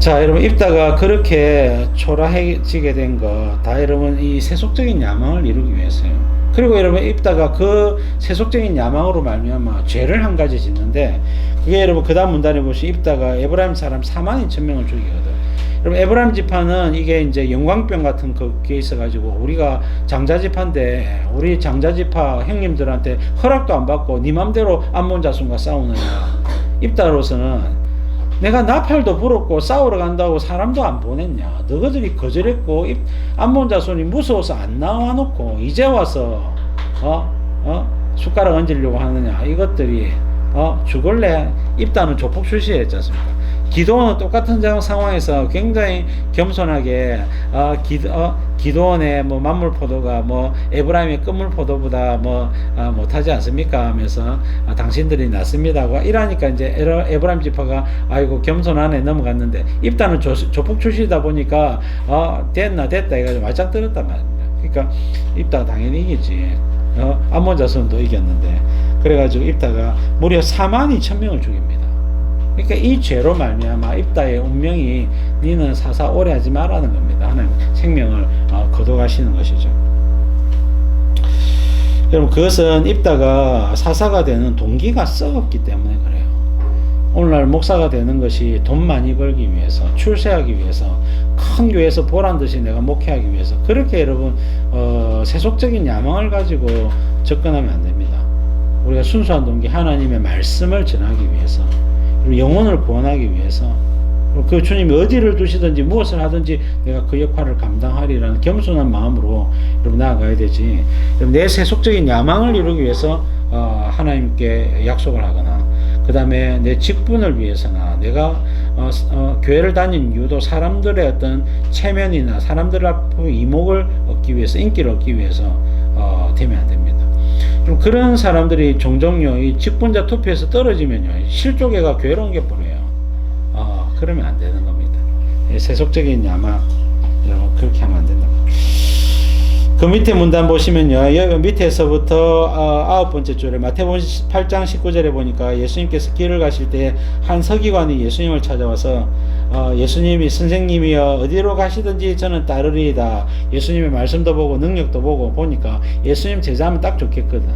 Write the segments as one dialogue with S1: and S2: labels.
S1: 자, 여러분 입다가 그렇게 초라해지게 된 거 다 여러분 이 세속적인 야망을 이루기 위해서요. 그리고 여러분 입다가 그 세속적인 야망으로 말미암아 죄를 한 가지 짓는데, 그게 여러분 그 다음 문단에 보시면 입다가 에브라임 사람 42,000명을 죽이거든. 여러분 에브라임 지파는 이게 이제 영광병 같은 그게 있어가지고, 우리가 장자지파인데 우리 장자지파 형님들한테 허락도 안 받고 네 맘대로 암몬 자손과 싸우느냐. 입다로서는 내가 나팔도 불었고 싸우러 간다고 사람도 안 보냈냐. 너희들이 거절했고 암몬 자손이 무서워서 안 나와놓고 이제 와서 숟가락 얹으려고 하느냐. 이것들이 죽을래. 입다는 조폭 출신이었지 않습니까? 기도원은 똑같은 상황에서 굉장히 겸손하게 기도원의 뭐 만물 포도가 뭐 에브라임의 끝물 포도보다 못하지 않습니까 하면서 당신들이 낫습니다 이러니까 이제 에브라임 지파가 아이고 겸손하네 넘어갔는데, 입다는 조폭 출신이다 보니까 됐다 해가지고 말짱 들었단 말입니다. 그러니까 입다가 당연히 이기지. 암몬 자손도 이겼는데, 그래가지고 입다가 무려 42,000명을 죽입니다. 그러니까 이 죄로 말미암아 입다의 운명이 니는 사사 오래 하지 말라는 겁니다. 하나님 생명을 거둬가시는 것이죠. 여러분 그것은 입다가 사사가 되는 동기가 썩었기 때문에 그래요. 오늘날 목사가 되는 것이 돈 많이 벌기 위해서, 출세하기 위해서, 큰 교회에서 보란듯이 내가 목회하기 위해서, 그렇게 여러분 세속적인 야망을 가지고 접근하면 안 됩니다. 우리가 순수한 동기, 하나님의 말씀을 전하기 위해서, 영혼을 구원하기 위해서, 그 주님이 어디를 두시든지 무엇을 하든지 내가 그 역할을 감당하리라는 겸손한 마음으로 여러분 나아가야 되지. 내 세속적인 야망을 이루기 위해서 하나님께 약속을 하거나, 그 다음에 내 직분을 위해서나, 내가 교회를 다닌 이유도 사람들의 어떤 체면이나 사람들 앞에 이목을 얻기 위해서, 인기를 얻기 위해서 되면 안 됩니다. 그런 사람들이 종종요 이 직분자 투표에서 떨어지면요 실족해가 교회로 옮겨 보내요. 그러면 안 되는 겁니다. 세속적인 야망 여러분 그렇게 하면 안 된다. 그 밑에 문단 보시면요, 여기 밑에서부터 9번째 줄에 마태복음 8장 19절에 보니까 예수님께서 길을 가실 때 한 서기관이 예수님을 찾아와서 예수님이 선생님이여 어디로 가시든지 저는 따르리이다. 예수님의 말씀도 보고 능력도 보고 보니까 예수님 제자하면 딱 좋겠거든.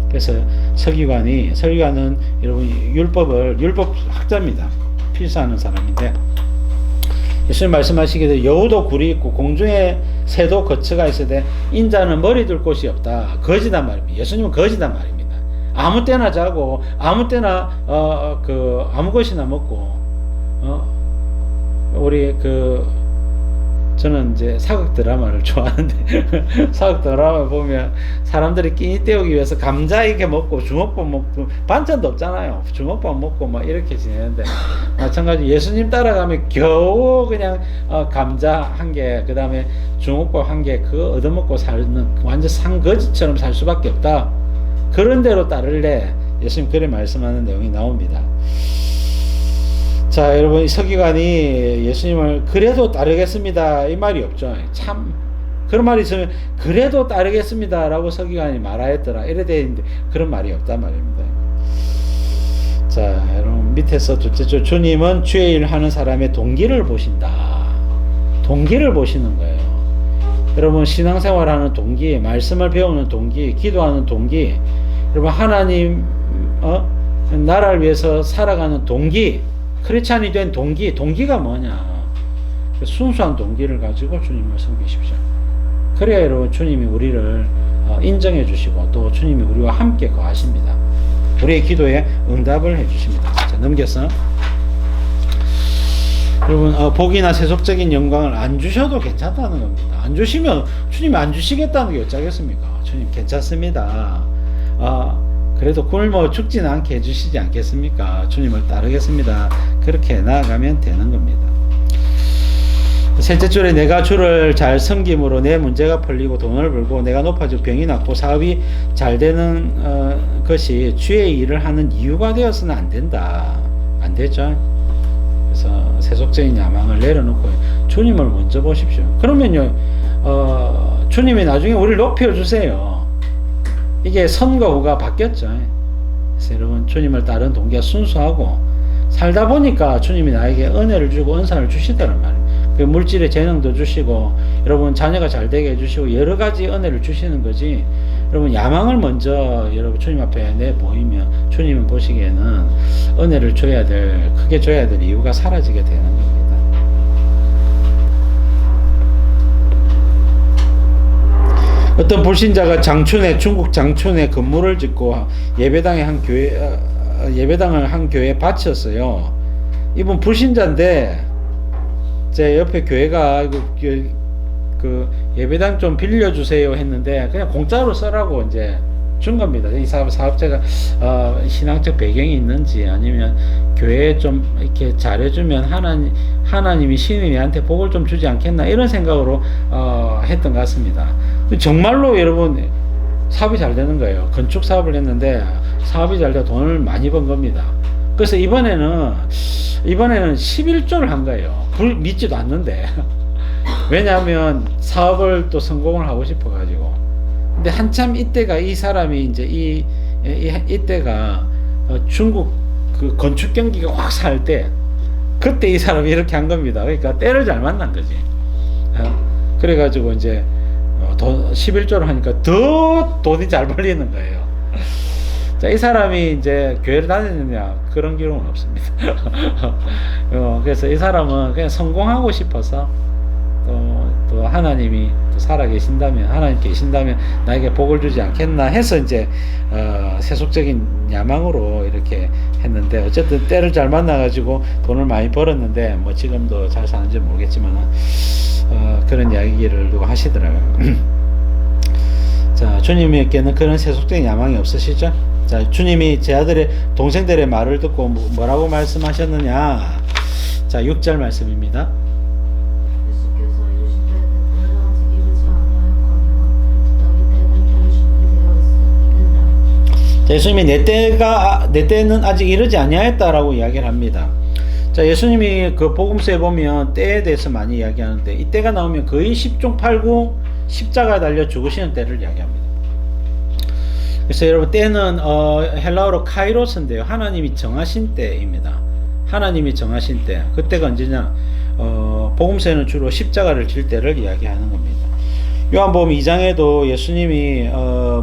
S1: 그래서 서기관은 여러분 율법 학자입니다. 필사하는 사람인데, 예수님 말씀하시기를 여우도 굴이 있고 공중에 새도 거처가 있어야 돼. 인자는 머리 둘 곳이 없다. 거지단 말입니다. 예수님은 거지단 말입니다. 아무 때나 자고 아무 때나 아무 것이나 먹고 우리 저는 이제 사극 드라마를 좋아하는데 사극 드라마 보면 사람들이 끼니 때우기 위해서 감자 이렇게 먹고 주먹밥 먹고 반찬도 없잖아요. 주먹밥 먹고 막 이렇게 지내는데, 마찬가지 예수님 따라가면 겨우 그냥 감자 한 개, 그 다음에 주먹밥 한 개 그거 얻어먹고 사는 완전 상거지처럼 살 수밖에 없다. 그런 대로 따를래. 예수님 그래 말씀하는 내용이 나옵니다. 자, 여러분 이 서기관이 예수님을 그래도 따르겠습니다 이 말이 없죠. 참 그런 말이 있으면 그래도 따르겠습니다 라고 서기관이 말하였더라 이래 돼 있는데 그런 말이 없단 말입니다. 자, 여러분 밑에서 둘째 줄, 주님은 주의 일 하는 사람의 동기를 보신다. 동기를 보시는 거예요. 여러분 신앙생활하는 동기, 말씀을 배우는 동기, 기도하는 동기, 여러분 하나님 나라를 위해서 살아가는 동기, 크리스찬이 된 동기가 뭐냐? 순수한 동기를 가지고 주님을 섬기십시오. 그래야 여러분 주님이 우리를 인정해 주시고 또 주님이 우리와 함께 거하십니다. 우리의 기도에 응답을 해 주십니다. 자, 넘겨서 여러분 복이나 세속적인 영광을 안 주셔도 괜찮다는 겁니다. 안 주시면 주님이 안 주시겠다는 게 어쩌겠습니까? 주님 괜찮습니다. 그래도 굶어 죽지는 않게 해주시지 않겠습니까? 주님을 따르겠습니다. 그렇게 나아가면 되는 겁니다. 셋째 줄에 내가 주를 잘 섬김으로 내 문제가 풀리고 돈을 벌고 내가 높아지고 병이 낫고 사업이 잘 되는 것이 주의 일을 하는 이유가 되어서는 안 된다. 안 되죠. 그래서 세속적인 야망을 내려놓고 주님을 먼저 보십시오. 그러면요 주님이 나중에 우리를 높여주세요. 이게 선과 후가 바뀌었죠. 그래서 여러분 주님을 따르는 동기가 순수하고 살다 보니까 주님이 나에게 은혜를 주고 은사를 주시더란 말이에요. 그 물질의 재능도 주시고 여러분 자녀가 잘 되게 해주시고 여러 가지 은혜를 주시는 거지. 여러분 야망을 먼저 여러분 주님 앞에 내 보이면 주님은 보시기에는 은혜를 크게 줘야 될 이유가 사라지게 되는 겁니다. 어떤 불신자가 중국 장춘에 건물을 짓고 예배당을 한 교회에 바쳤어요. 이분 불신자인데 제 옆에 교회가 그 예배당 좀 빌려주세요 했는데 그냥 공짜로 쓰라고 이제 준 겁니다. 이 사업자가 신앙적 배경이 있는지 아니면 교회에 좀 이렇게 잘해주면 하나님이 신인한테 복을 좀 주지 않겠나 이런 생각으로 했던 것 같습니다. 정말로 여러분 사업이 잘 되는 거예요. 건축 사업을 했는데 사업이 잘 돼 돈을 많이 번 겁니다. 그래서 이번에는 11조를 한 거예요. 믿지도 않는데 왜냐하면 사업을 또 성공을 하고 싶어 가지고. 근데 한참 이때가 이 사람이 이제 이때가 중국 그 건축 경기가 확 살 때 그때 이 사람이 이렇게 한 겁니다. 그러니까 때를 잘 만난 거지. 그래가지고 이제 돈 11조를 하니까 더 돈이 잘 벌리는 거예요. 자, 이 사람이 이제 교회를 다니느냐 그런 기록은 없습니다. 그래서 이 사람은 그냥 성공하고 싶어서 또 하나님이 또 살아 계신다면 하나님 계신다면 나에게 복을 주지 않겠나 해서 이제 세속적인 야망으로 이렇게 했는데 어쨌든 때를 잘 만나가지고 돈을 많이 벌었는데 뭐 지금도 잘 사는지 모르겠지만 그런 이야기를 누가 하시더라고요. 자, 주님에게는 그런 세속적인 야망이 없으시죠? 자, 주님이 제 아들의 동생들의 말을 듣고 뭐라고 말씀하셨느냐? 자, 6절 말씀입니다. 자, 예수님이 내 때는 아직 이르지 아니하였다라고 이야기를 합니다. 자, 예수님이 그 복음서에 보면 때에 대해서 많이 이야기하는데 이 때가 나오면 거의 10중 8구 십자가에 달려 죽으시는 때를 이야기합니다. 그래서 여러분 때는 헬라어로 카이로스인데요. 하나님이 정하신 때입니다. 하나님이 정하신 때. 그때가 언제냐? 복음서에는 주로 십자가를 질 때를 이야기하는 겁니다. 요한복음 2장에도 예수님이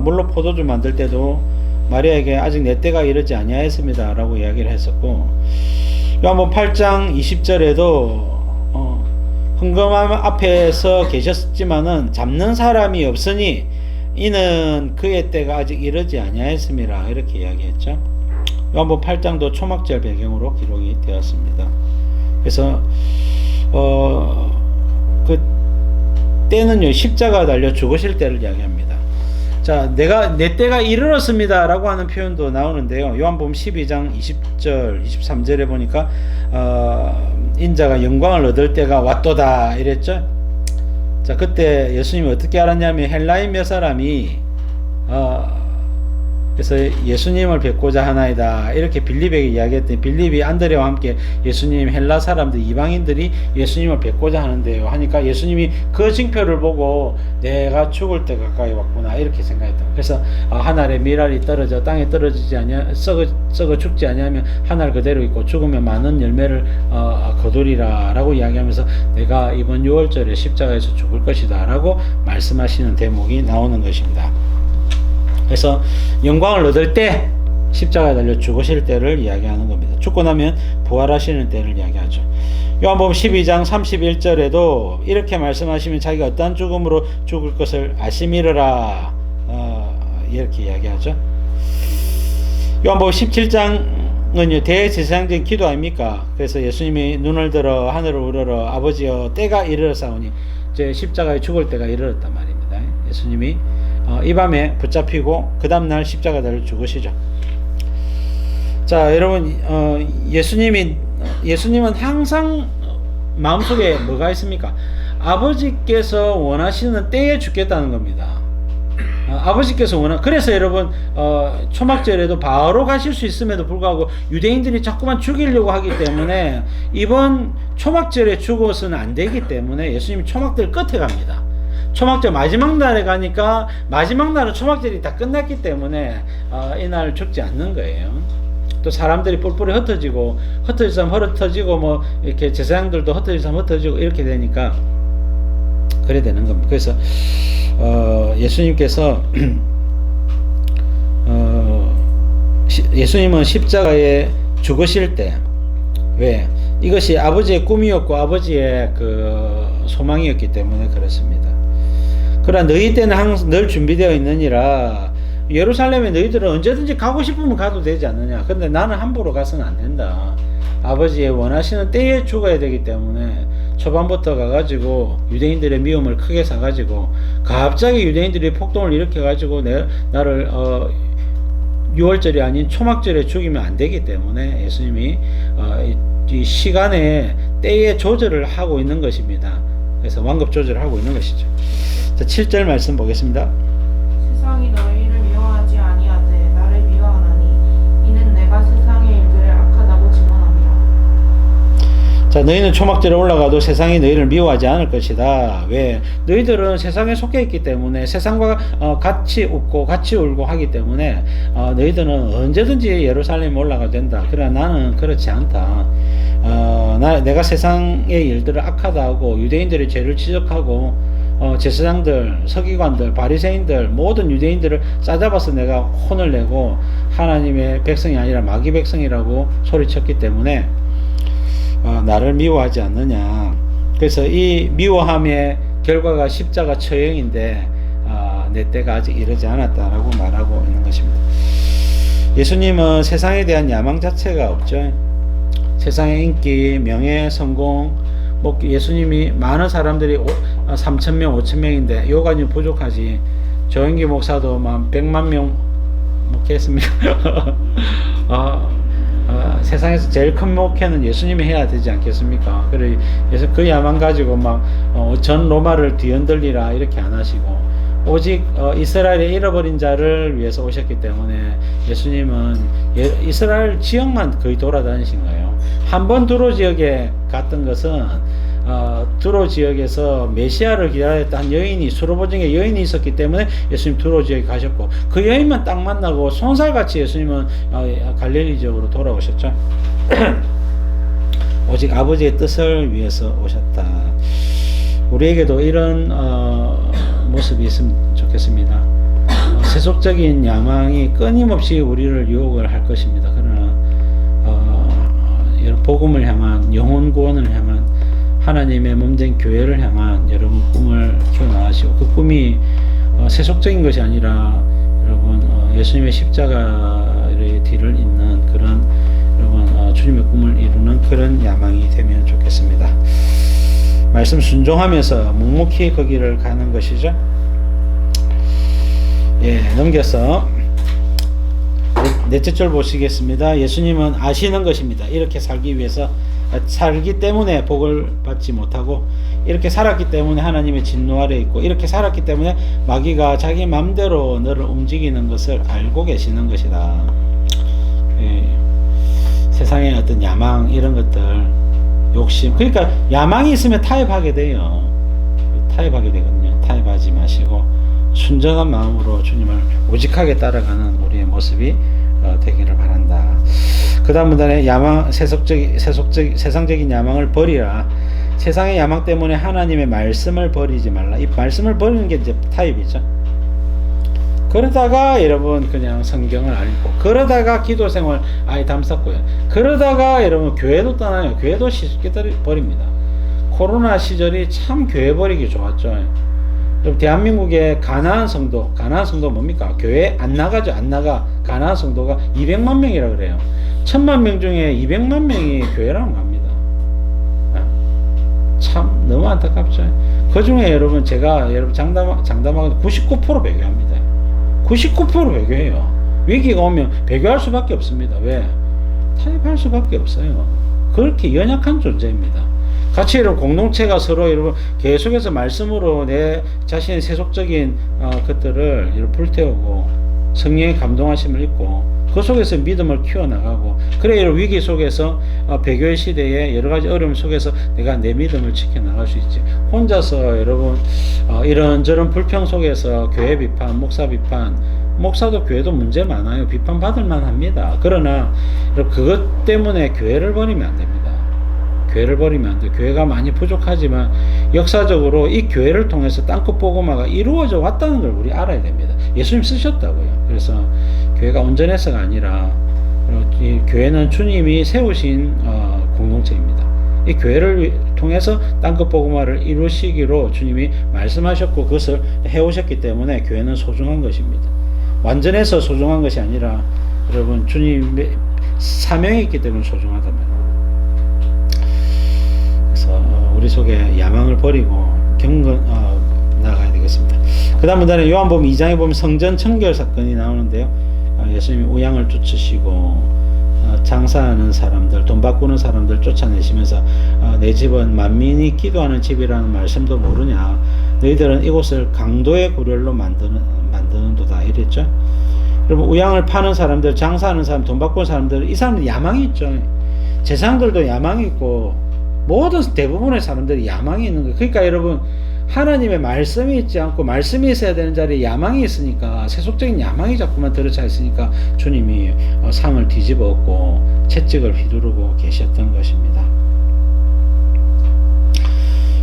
S1: 물로 포도주 만들 때도 마리아에게 아직 내 때가 이르지 아니하였습니다 라고 이야기를 했었고, 요한복음 8장 20절에도 흥금함 앞에서 계셨지만은 잡는 사람이 없으니 이는 그의 때가 아직 이르지 아니하였음이라 이렇게 이야기했죠. 요한복음 8장도 초막절 배경으로 기록이 되었습니다. 그래서 그 때는요 십자가 달려 죽으실 때를 이야기합니다. 자, 내 때가 이르렀습니다 라고 하는 표현도 나오는데요. 요한복음 12장 20절 23절에 보니까 인자가 영광을 얻을 때가 왔도다 이랬죠. 자, 그때 예수님이 어떻게 알았냐면 헬라인 몇 사람이 그래서 예수님을 뵙고자 하나이다 이렇게 빌립에게 이야기했더니 빌립이 안드레와 함께 예수님 헬라 사람들 이방인들이 예수님을 뵙고자 하는데요 하니까 예수님이 그 징표를 보고 내가 죽을 때 가까이 왔구나 이렇게 생각했다. 그래서 하늘에 밀알이 떨어져 땅에 떨어지지 아니하 썩어 죽지 아니하면 하늘 그대로 있고 죽으면 많은 열매를 거두리라 라고 이야기하면서 내가 이번 6월절에 십자가에서 죽을 것이다 라고 말씀하시는 대목이 나오는 것입니다. 그래서 영광을 얻을 때 십자가에 달려 죽으실 때를 이야기하는 겁니다. 죽고 나면 부활하시는 때를 이야기하죠. 요한복음 12장 31절에도 이렇게 말씀하시면 자기가 어떠한 죽음으로 죽을 것을 아심이르라 이렇게 이야기하죠. 요한복음 17장은요 대제사장적인 기도 아닙니까? 그래서 예수님이 눈을 들어 하늘을 우러러 아버지여 때가 이르렀사오니 이제 십자가에 죽을 때가 이르렀단 말입니다. 예수님이 이 밤에 붙잡히고 그 다음날 십자가 달려 죽으시죠. 자, 여러분 예수님은 항상 마음속에 뭐가 있습니까? 아버지께서 원하시는 때에 죽겠다는 겁니다. 아버지께서 그래서 여러분 초막절에도 바로 가실 수 있음에도 불구하고 유대인들이 자꾸만 죽이려고 하기 때문에 이번 초막절에 죽어서는 안 되기 때문에 예수님이 초막절 끝에 갑니다. 초막절 마지막 날에 가니까 마지막 날은 초막절이 다 끝났기 때문에 이날 죽지 않는 거예요. 또 사람들이 뿔뿔이 흩어지면 흩어지고 뭐 이렇게 제사장들도 흩어지면 흩어지고 이렇게 되니까 그래 되는 겁니다. 그래서 예수님께서 예수님은 십자가에 죽으실 때 왜? 이것이 아버지의 꿈이었고 아버지의 그 소망이었기 때문에 그렇습니다. 그러나 너희 때는 항상 늘 준비되어 있느니라. 예루살렘에 너희들은 언제든지 가고 싶으면 가도 되지 않느냐. 근데 나는 함부로 가서는 안 된다. 아버지의 원하시는 때에 죽어야 되기 때문에 초반부터 가가지고 유대인들의 미움을 크게 사가지고 갑자기 유대인들이 폭동을 일으켜가지고 나를 6월절이 아닌 초막절에 죽이면 안 되기 때문에 예수님이 이 시간에 때에 조절을 하고 있는 것입니다. 그래서 완급 조절을 하고 있는 것이죠. 자, 7절 말씀 보겠습니다.
S2: 세상이 너희를 미워하지 아니하되 나를 미워하나니 이는 내가 세상의 일들을 악하다고 증언함이라.
S1: 자, 너희는 초막절에 올라가도 세상이 너희를 미워하지 않을 것이다. 왜? 너희들은 세상에 속해 있기 때문에 세상과 같이 웃고 같이 울고 하기 때문에 너희들은 언제든지 예루살렘에 올라가도 된다. 그러나 나는 그렇지 않다. 내가 세상의 일들을 악하다 하고 유대인들의 죄를 지적하고 제사장들, 서기관들, 바리새인들 모든 유대인들을 싸잡아서 내가 혼을 내고 하나님의 백성이 아니라 마귀 백성이라고 소리쳤기 때문에 나를 미워하지 않느냐. 그래서 이 미워함의 결과가 십자가 처형인데 내 때가 아직 이르지 않았다라고 말하고 있는 것입니다. 예수님은 세상에 대한 야망 자체가 없죠. 세상의 인기, 명예, 성공, 뭐 예수님이 많은 사람들이 3,000명, 5,000명인데 요가 좀 부족하지. 조영기 목사도 막 100만 명 목회했습니다. 세상에서 제일 큰 목회는 예수님이 해야 되지 않겠습니까? 그래서 그 야망 가지고 막 전 로마를 뒤흔들리라 이렇게 안 하시고 오직 이스라엘의 잃어버린 자를 위해서 오셨기 때문에 예수님은 이스라엘 지역만 거의 돌아다니신 거예요. 한 번 두로 지역에 갔던 것은 두로 지역에서 메시아를 기다렸던 한 여인이 수로보증에 여인이 있었기 때문에 예수님 두로 지역에 가셨고 그 여인만 딱 만나고 손살같이 예수님은 갈릴리 지역으로 돌아오셨죠. 오직 아버지의 뜻을 위해서 오셨다. 우리에게도 이런 모습이 있으면 좋겠습니다. 세속적인 야망이 끊임없이 우리를 유혹을 할 것입니다. 그러나 복음을 향한 영혼 구원을 향한 하나님의 몸된 교회를 향한 여러분 꿈을 키워나가시고 그 꿈이 세속적인 것이 아니라 여러분 예수님의 십자가의 뒤를 잇는 그런 여러분 주님의 꿈을 이루는 그런 야망이 되면 좋겠습니다. 말씀 순종하면서 묵묵히 거기를 가는 것이죠. 넘겨서 넷째 절 보시겠습니다. 예수님은 아시는 것입니다. 이렇게 살기 위해서 살기 때문에 복을 받지 못하고 이렇게 살았기 때문에 하나님의 진노 아래 있고 이렇게 살았기 때문에 마귀가 자기 마음대로 너를 움직이는 것을 알고 계시는 것이다. 세상의 어떤 야망 이런 것들 욕심 그러니까 야망이 있으면 타협하게 돼요. 타협하게 되거든요. 타협하지 마시고 순전한 마음으로 주님을 오직하게 따라가는 우리의 모습이 되기를 바란다. 그 다음 문단에 세상적인 야망을 버리라. 세상의 야망 때문에 하나님의 말씀을 버리지 말라. 이 말씀을 버리는 게 이제 타입이죠. 그러다가 여러분 그냥 성경을 안 읽고 그러다가 기도 생활 아예 담쌓고요. 그러다가 여러분 교회도 떠나요. 교회도 쉽게 버립니다. 코로나 시절이 참 교회 버리기 좋았죠. 대한민국의 가나안 성도 뭡니까? 교회 안 나가죠. 안 나가. 가나안 성도가 200만 명이라 그래요. 1000만 명 중에 200만 명이 교회라고 합니다. 참 너무 안타깝죠. 그 중에 여러분 제가 여러분 장담하고 99% 배교합니다. 99% 배교해요. 위기가 오면 배교할 수밖에 없습니다. 왜? 타협할 수밖에 없어요. 그렇게 연약한 존재입니다. 같이 이런 공동체가 서로 여러분 계속해서 말씀으로 내 자신의 세속적인 것들을 이렇게 불태우고 성령의 감동하심을 입고 그 속에서 믿음을 키워나가고 그래 이런 위기 속에서 배교의 시대에 여러 가지 어려움 속에서 내가 내 믿음을 지켜나갈 수 있지. 혼자서 여러분 이런저런 불평 속에서 교회 비판, 목사 비판 목사도 교회도 문제 많아요. 비판받을 만합니다. 그러나 그것 때문에 교회를 버리면 안 됩니다. 교회를 버리면 안 돼. 교회가 많이 부족하지만 역사적으로 이 교회를 통해서 땅끝 복음화가 이루어져 왔다는 걸 우리 알아야 됩니다. 예수님 쓰셨다고요. 그래서 교회가 온전해서가 아니라 이 교회는 주님이 세우신 공동체입니다. 이 교회를 통해서 땅끝 복음화를 이루시기로 주님이 말씀하셨고 그것을 해오셨기 때문에 교회는 소중한 것입니다. 완전해서 소중한 것이 아니라 여러분 주님의 사명이 있기 때문에 소중하단 말이에요. 그래서 우리 속에 야망을 버리고 나가야 되겠습니다. 그 다음 문단에 요한복음 2장에 보면 성전 청결 사건이 나오는데요. 예수님이 우양을 쫓으시고 장사하는 사람들, 돈 바꾸는 사람들 쫓아내시면서 내 집은 만민이 기도하는 집이라는 말씀도 모르냐, 너희들은 이곳을 강도의 구렬로 만드는도다 이랬죠. 여러분 우양을 파는 사람들, 장사하는 사람, 돈 바꾸는 사람들, 이 사람들 야망이 있죠. 재상들도 야망이 있고 모든 대부분의 사람들이 야망이 있는 거예요. 그러니까 여러분 하나님의 말씀이 있지 않고 말씀이 있어야 되는 자리에 야망이 있으니까, 세속적인 야망이 자꾸만 들어차 있으니까 주님이 상을 뒤집어 엎고 채찍을 휘두르고 계셨던 것입니다.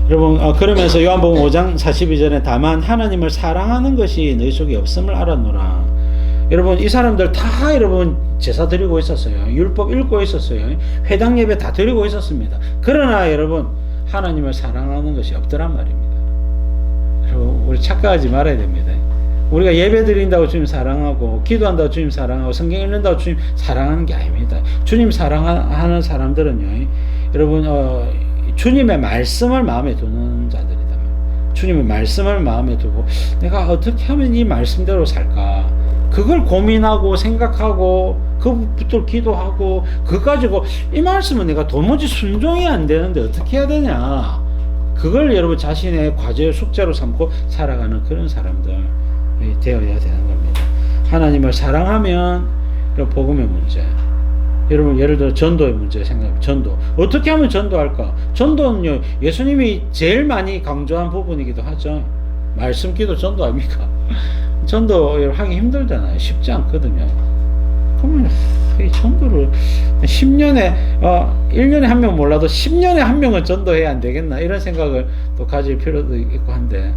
S1: 여러분 그러면서 요한복음 5장 42절에 다만 하나님을 사랑하는 것이 너희 속에 없음을 알았노라. 여러분 이 사람들 다 여러분 제사 드리고 있었어요. 율법 읽고 있었어요. 회당 예배 다 드리고 있었습니다. 그러나 여러분 하나님을 사랑하는 것이 없더란 말입니다. 여러분 우리 착각하지 말아야 됩니다. 우리가 예배 드린다고 주님 사랑하고 기도한다고 주님 사랑하고 성경 읽는다고 주님 사랑하는 게 아닙니다. 주님 사랑하는 사람들은요, 여러분 주님의 말씀을 마음에 두는 자들이다. 주님의 말씀을 마음에 두고 내가 어떻게 하면 이 말씀대로 살까, 그걸 고민하고 생각하고 그부터 기도하고 그거 가지고 이 말씀은 내가 도무지 순종이 안 되는데 어떻게 해야 되냐, 그걸 여러분 자신의 과제의 숙제로 삼고 살아가는 그런 사람들이 되어야 되는 겁니다. 하나님을 사랑하면 복음의 문제, 여러분 예를 들어 전도의 문제 생각해보면 전도 어떻게 하면 전도할까? 전도는요 예수님이 제일 많이 강조한 부분이기도 하죠. 말씀 기도 전도 아닙니까? 전도 하기 힘들잖아요. 쉽지 않거든요. 그러면 이 전도를 10년에 1년에 한 명 몰라도 10년에 한 명은 전도해야 안 되겠나, 이런 생각을 또 가질 필요도 있고 한데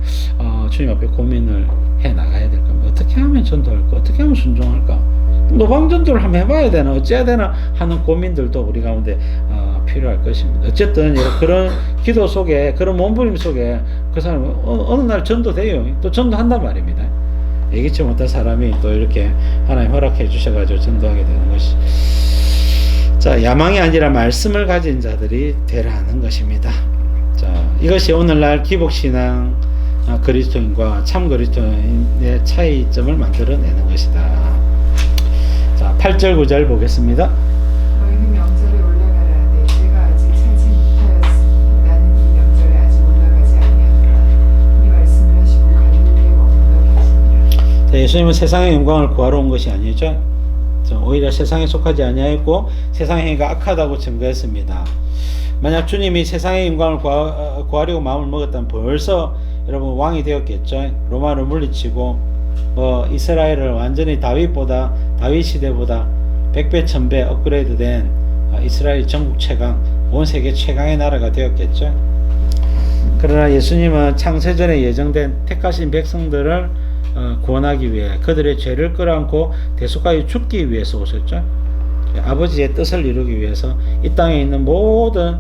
S1: 주님 앞에 고민을 해 나가야 될 겁니다. 어떻게 하면 전도할까? 어떻게 하면 순종할까? 노방전도를 한번 해봐야 되나, 어찌해야 되나 하는 고민들도 우리 가운데 필요할 것입니다. 어쨌든 그런 기도 속에, 그런 몸부림 속에 그 사람은 어느 날 전도돼요. 또 전도한단 말입니다. 예기치 못한 사람이 또 이렇게 하나님 허락해 주셔가지고 전도하게 되는 것이, 자 야망이 아니라 말씀을 가진 자들이 되라는 것입니다. 자 이것이 오늘날 기복신앙 그리스도인과 참 그리스도인의 차이점을 만들어내는 것이다. 자 8절 9절 보겠습니다.
S3: 너희는 명절에 올라가라. 내 때가 아직 차지 못하였으니 나는 이 명절에 아직 올라가지 아니하노라. 이 말씀을 하시고 갈릴리에 머물러 계시니라.
S1: 자, 예수님은 세상의 영광을 구하러 온 것이 아니죠. 오히려 세상에 속하지 아니하였고 세상의 행위가 악하다고 증거했습니다. 만약 주님이 세상의 영광을 구하려고 마음을 먹었다면 벌써 여러분 왕이 되었겠죠. 로마를 물리치고 이스라엘을 완전히 다윗 시대보다 100배 1000배 업그레이드된 이스라엘 전국 최강, 온 세계 최강의 나라가 되었겠죠. 그러나 예수님은 창세전에 예정된 택하신 백성들을 구원하기 위해 그들의 죄를 끌어안고 대속하여 죽기 위해서 오셨죠. 아버지의 뜻을 이루기 위해서 이 땅에 있는 모든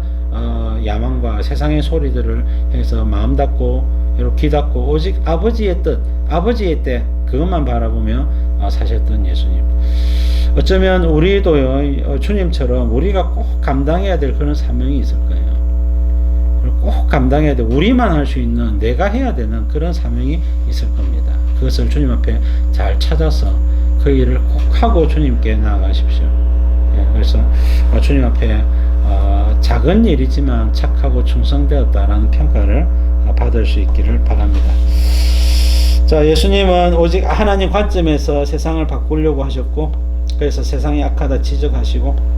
S1: 야망과 세상의 소리들을 해서 마음 닫고 귀 닫고 오직 아버지의 뜻, 아버지의 때 그것만 바라보며 사셨던 예수님. 어쩌면 우리도요 주님처럼 우리가 꼭 감당해야 될 그런 사명이 있을 거예요. 꼭 감당해야 돼. 우리만 할 수 있는, 내가 해야 되는 그런 사명이 있을 겁니다. 그것을 주님 앞에 잘 찾아서 그 일을 꼭 하고 주님께 나아가십시오. 그래서 주님 앞에 작은 일이지만 착하고 충성되었다라는 평가를 받을 수 있기를 바랍니다. 자, 예수님은 오직 하나님 관점에서 세상을 바꾸려고 하셨고, 그래서 세상이 악하다 지적하시고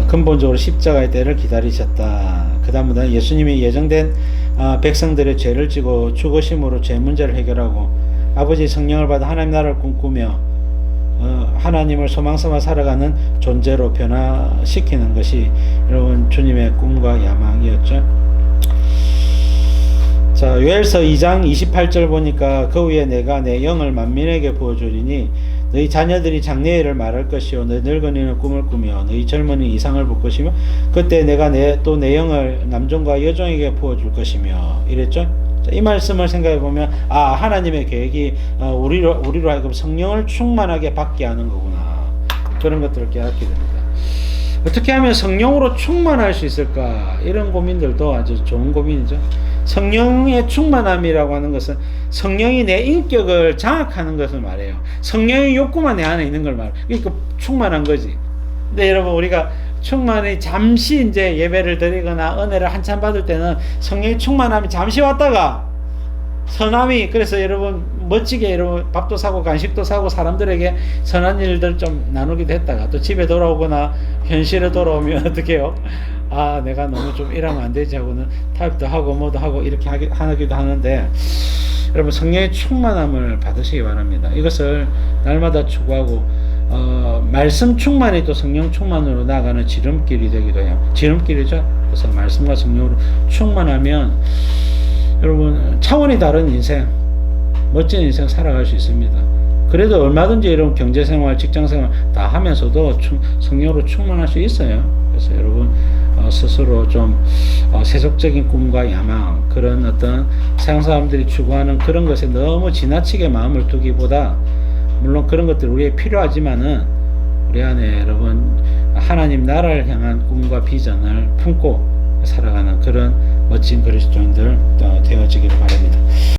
S1: 근본적으로 십자가의 때를 기다리셨다. 그 다음부터 예수님이 예정된 백성들의 죄를 지고 죽으심으로 죄 문제를 해결하고 아버지 성령을 받아 하나님 나라를 꿈꾸며 하나님을 소망 삼아 살아가는 존재로 변화시키는 것이 여러분 주님의 꿈과 야망이었죠. 자, 요엘서 2장 28절 보니까 그 후에 내가 내 영을 만민에게 부어주리니 너희 자녀들이 장래일을 말할 것이요 너희 늙은이는 꿈을 꾸며 너희 젊은이 이상을 볼 것이며 그때 내가 또 내 영을 남종과 여종에게 부어줄 것이며 이랬죠. 자, 이 말씀을 생각해 보면 하나님의 계획이 우리로 하여금 성령을 충만하게 받게 하는 거구나, 그런 것들을 깨닫게 됩니다. 어떻게 하면 성령으로 충만할 수 있을까, 이런 고민들도 아주 좋은 고민이죠. 성령의 충만함이라고 하는 것은 성령이 내 인격을 장악하는 것을 말해요. 성령의 욕구만 내 안에 있는 걸 말해요. 그러니까 충만한 거지. 근데 여러분, 우리가 충만히 잠시 이제 예배를 드리거나 은혜를 한참 받을 때는 성령의 충만함이 잠시 왔다가 선함이, 그래서 여러분 멋지게 여러분 밥도 사고 간식도 사고 사람들에게 선한 일들 좀 나누기도 했다가 또 집에 돌아오거나 현실에 돌아오면 어떻게 해요? 내가 너무 좀 이러면 안 되지 하고는 타협도 하고 뭐도 하고 이렇게 하기도 하는데, 여러분 성령의 충만함을 받으시기 바랍니다. 이것을 날마다 추구하고 말씀 충만이 또 성령 충만으로 나아가는 지름길이 되기도 해요. 지름길이죠. 그래서 말씀과 성령으로 충만하면 여러분 차원이 다른 인생, 멋진 인생 살아갈 수 있습니다. 그래도 얼마든지 이런 경제생활, 직장생활 다 하면서도 성령으로 충만할 수 있어요. 그래서 여러분 스스로 좀 세속적인 꿈과 야망, 그런 어떤 세상 사람들이 추구하는 그런 것에 너무 지나치게 마음을 두기보다, 물론 그런 것들이 우리에 필요하지만은 우리 안에 여러분 하나님 나라를 향한 꿈과 비전을 품고 살아가는 그런 멋진 그리스도인들 되어지기를 바랍니다.